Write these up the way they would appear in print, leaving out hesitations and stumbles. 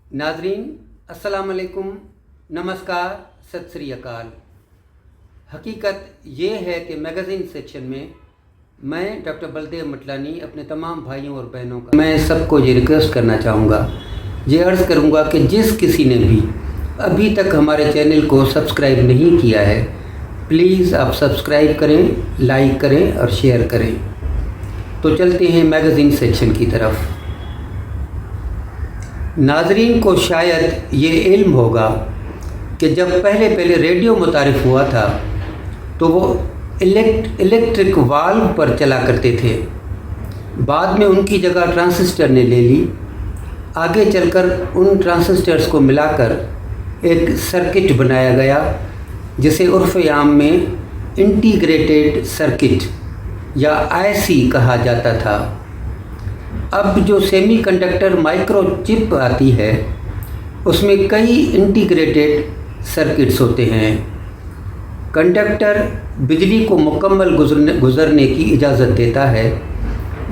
नाजरीन अस्सलाम वालेकुम, नमस्कार, सत श्री अकाल। हकीकत ये है कि मैगज़ीन सेक्शन में मैं डॉक्टर बलदेव मटलानी अपने तमाम भाइयों और बहनों का मैं सबको ये रिक्वेस्ट करना चाहूँगा, ये अर्ज़ करूँगा कि जिस किसी ने भी अभी तक हमारे चैनल को सब्सक्राइब नहीं किया है, प्लीज़ आप सब्सक्राइब करें, लाइक करें और शेयर करें। तो चलते हैं मैगज़ीन सेक्शन की तरफ। नाजरीन को शायद ये इल्म होगा कि जब पहले रेडियो मुतारिफ़ हुआ था तो वो इलेक्ट्रिक वाल्व पर चला करते थे। बाद में उनकी जगह ट्रांसिस्टर ने ले ली। आगे चलकर उन ट्रांसिस्टर्स को मिलाकर एक सर्किट बनाया गया जिसे उर्फ़ आम में इंटीग्रेटेड सर्किट या आईसी कहा जाता था। अब जो सेमी कंडक्टर माइक्रो चिप आती है उसमें कई इंटीग्रेटेड सर्किट्स होते हैं। कंडक्टर बिजली को मुकम्मल गुज़रने की इजाज़त देता है,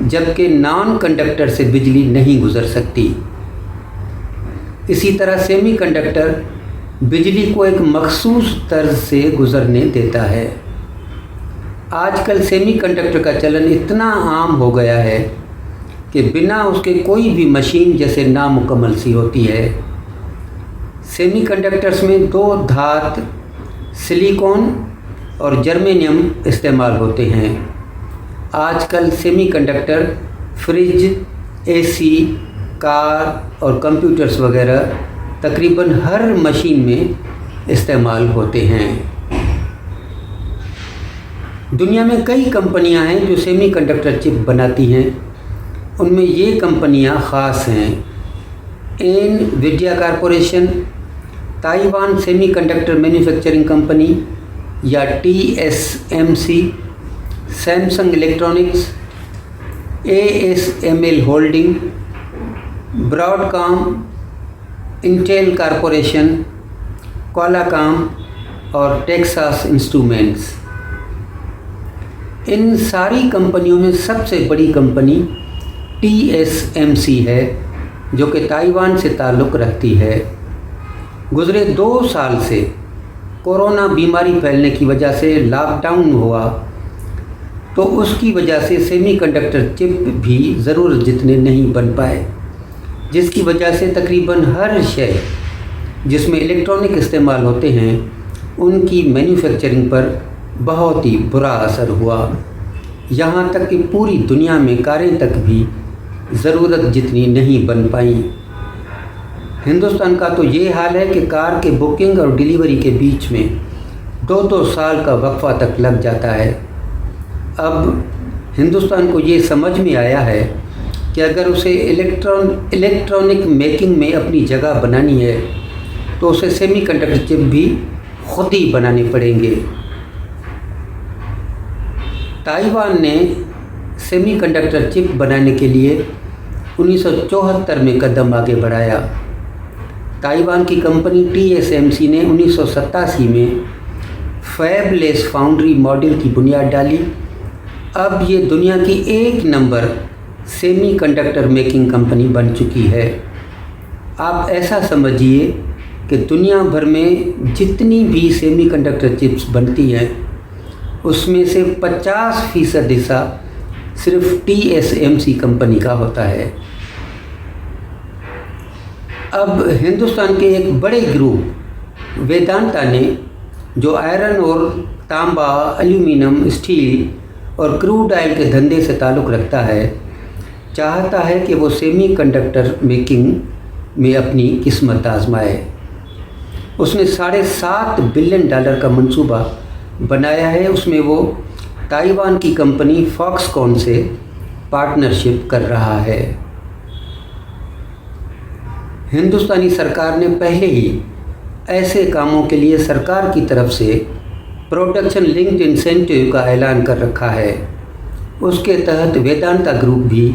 जबकि नॉन कंडक्टर से बिजली नहीं गुज़र सकती। इसी तरह सेमी कंडक्टर बिजली को एक मखसूस तर्ज से गुज़रने देता है। आजकल सेमी कंडक्टर का चलन इतना आम हो गया है कि बिना उसके कोई भी मशीन जैसे नामुकम्मल सी होती है। सेमी कंडक्टर्स में दो धात सिलिकॉन और जर्मेनियम इस्तेमाल होते हैं। आजकल semi conductor fridge, AC, car और कंप्यूटर्स वगैरह तकरीबन हर मशीन में इस्तेमाल होते हैं। दुनिया में कई कंपनियां हैं जो सेमी कंडक्टर चिप बनाती हैं। उनमें ये कंपनियां ख़ास हैं: Nvidia corporation, Taiwan semiconductor manufacturing company या TSMC, Samsung electronics, ASML holding, Broadcom, Intel corporation, Qualcomm और टेक्सास इंस्ट्रूमेंट्स। इन सारी कंपनियों में सबसे बड़ी कंपनी TSMC है, जो कि ताइवान से ताल्लुक़ रखती है। गुज़रे 2 साल से कोरोना बीमारी फैलने की वजह से लॉकडाउन हुआ, तो उसकी वजह से सेमी कंडक्टर चिप भी ज़रूरत जितने नहीं बन पाए, जिसकी वजह से तकरीबन हर शय जिसमें इलेक्ट्रॉनिक इस्तेमाल होते हैं उनकी मैन्युफैक्चरिंग पर बहुत ही बुरा असर हुआ। यहाँ तक कि पूरी दुनिया में कारें तक भी ज़रूरत जितनी नहीं बन पाई। हिंदुस्तान का तो ये हाल है कि कार के बुकिंग और डिलीवरी के बीच में 2-2 साल का वक्फा तक लग जाता है। अब हिंदुस्तान को ये समझ में आया है कि अगर उसे इलेक्ट्रॉनिक मेकिंग में अपनी जगह बनानी है तो उसे सेमी कंडक्टर चिप भी खुद ही बनाने पड़ेंगे। ताइवान ने सेमी कंडक्टर चिप बनाने के लिए 1974 में कदम आगे बढ़ाया। ताइवान की कंपनी TSMC ने 1987 में फैबलेस फाउंड्री मॉडल की बुनियाद डाली। अब ये दुनिया की 1 number semi conductor making company बन चुकी है। आप ऐसा समझिए कि दुनिया भर में जितनी भी सेमी कंडक्टर चिप्स बनती हैं उसमें से 50% हिस्सा सिर्फ TSMC कंपनी का होता है। अब हिंदुस्तान के एक बड़े ग्रुप वेदांता ने, जो आयरन और तांबा, एल्यूमिनियम, स्टील और क्रूड ऑयल के धंधे से ताल्लुक़ रखता है, चाहता है कि वो सेमी कंडक्टर मेकिंग में अपनी किस्मत आजमाए। उसने $7.5 बिलियन का मंसूबा बनाया है। उसमें वो ताइवान की कंपनी फॉक्सकॉन से पार्टनरशिप कर रहा है। हिंदुस्तानी सरकार ने पहले ही ऐसे कामों के लिए सरकार की तरफ से प्रोडक्शन लिंक्ड इंसेंटिव का ऐलान कर रखा है। उसके तहत वेदांता ग्रुप भी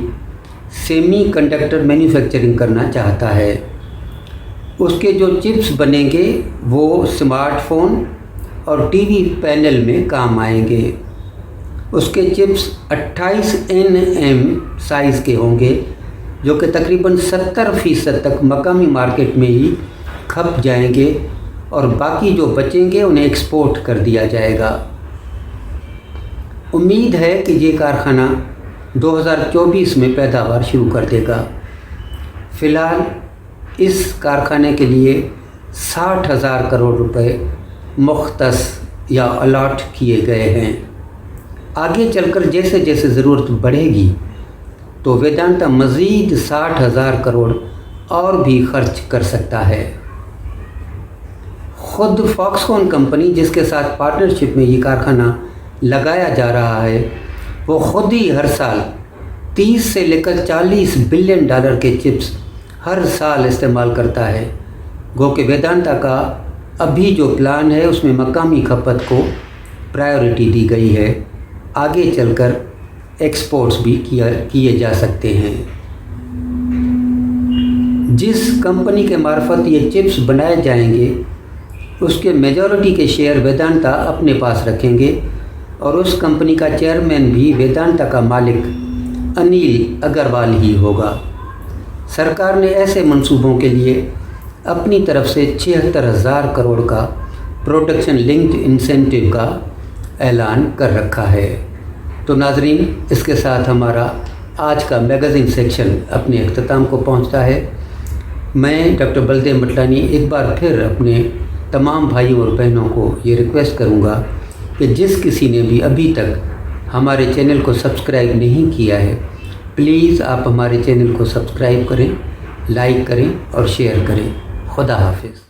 सेमी कंडक्टर मैन्युफैक्चरिंग करना चाहता है। उसके जो चिप्स बनेंगे वो स्मार्टफोन और टीवी पैनल में काम आएंगे। उसके चिप्स 28 nm साइज़ के होंगे, जो कि तकरीबन 70% तक मकामी मार्केट में ही खप जाएंगे और बाकी जो बचेंगे उन्हें एक्सपोर्ट कर दिया जाएगा। उम्मीद है कि ये कारखाना 2024 में पैदावार शुरू कर देगा। फ़िलहाल इस कारखाने के लिए 60,000 करोड़ रुपए मुख्तस या अलॉट किए गए हैं। आगे चलकर जैसे जैसे ज़रूरत बढ़ेगी तो वेदांता मज़ीद 60,000 करोड़ और भी खर्च कर सकता है। ख़ुद फॉक्सकॉन कंपनी जिसके साथ पार्टनरशिप में ये कारखाना लगाया जा रहा है, वो ख़ुद ही हर साल 30 से लेकर 40 बिलियन डॉलर के चिप्स हर साल इस्तेमाल करता है। गो कि वेदांता का अभी जो प्लान है उसमें मकामी खपत को प्रायोरिटी दी गई है। आगे चलकर एक्सपोर्ट्स भी किए जा सकते हैं। जिस कंपनी के मार्फत ये चिप्स बनाए जाएंगे उसके मेजॉरिटी के शेयर वेदांता अपने पास रखेंगे और उस कंपनी का चेयरमैन भी वेदांता का मालिक अनिल अग्रवाल ही होगा। सरकार ने ऐसे मंसूबों के लिए अपनी तरफ से 76,000 करोड़ का प्रोडक्शन लिंक्ड इंसेंटिव का ऐलान कर रखा है। तो नाजरीन, इसके साथ हमारा आज का मैगज़ीन सेक्शन अपने अख्ताम को पहुंचता है। मैं डॉक्टर बलदेव मटलानी एक बार फिर अपने तमाम भाइयों और बहनों को ये रिक्वेस्ट करूंगा कि जिस किसी ने भी अभी तक हमारे चैनल को सब्सक्राइब नहीं किया है, प्लीज़ आप हमारे चैनल को सब्सक्राइब करें, लाइक करें और शेयर करें। खुदा हाफिज़।